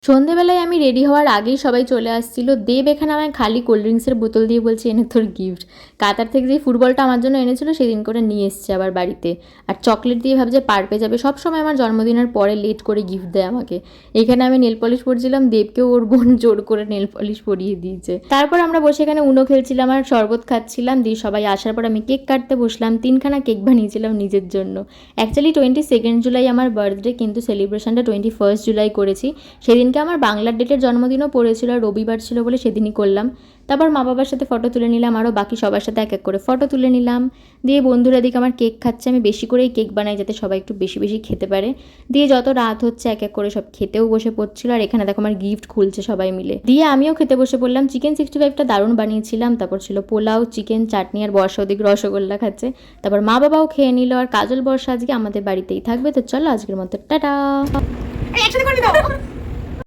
সন্ধেবেলায় আমি রেডি হওয়ার আগেই সবাই চলে আসছিল। দেব এখানে আমায় খালি কোল্ড ড্রিঙ্কসের বোতল দিয়ে বলছে এনে তোর গিফট। কাতার থেকে যে ফুটবলটা আমার জন্য এনেছিল সেদিন করে নিয়ে এসছে আবার বাড়িতে। আর চকলেট দিয়ে ভাবছে পার পেয়ে যাবে। সবসময় আমার জন্মদিনের পরে লেট করে গিফট দেয় আমাকে। এখানে আমি নেল পলিশ পরছিলাম, দেবকেও ওর বোন জোর করে নেল পলিশ পরিয়ে দিয়েছে। তারপর আমরা বসে এখানে উনো খেলছিলাম আর শরবত খাচ্ছিলাম। দিয়ে সবাই আসার পর আমি কেক কাটতে বসলাম। 3খানা কেক বানিয়েছিলাম নিজের জন্য। অ্যাকচুয়ালি 22 জুলাই আমার বার্থডে, কিন্তু সেলিব্রেশনটা 21 জুলাই করেছি। সেদিনকে আমার বাংলার ডেটের জন্মদিনও পড়েছিল আর রবিবার ছিল বলে সেদিনই করলাম। তারপর মা বাবার সাথে ফটো তুলে নিলাম, আরও বাকি সবার সাথে এক এক করে ফটো তুলে নিলাম। দিয়ে বন্ধুরা দিকে আমার কেক খাচ্ছে, আমি বেশি করেই কেক বানাই যাতে সবাই একটু বেশি বেশি খেতে পারে। দিয়ে যত রাত হচ্ছে এক এক করে সব খেতেও বসে পড়ছিল। আর এখানে দেখো আমার গিফট খুলছে সবাই মিলে। দিয়ে আমিও খেতে বসে পড়লাম। চিকেন 65টা দারুণ বানিয়েছিলাম। তারপর ছিল পোলাও, চিকেন, চাটনি, আর বর্ষা ওদিকে রসগোল্লা খাচ্ছে। তারপর মা বাবাও খেয়ে নিল। আর কাজল বর্ষা আজকে আমাদের বাড়িতেই থাকবে। তো চলো আজকের মতো টাটা।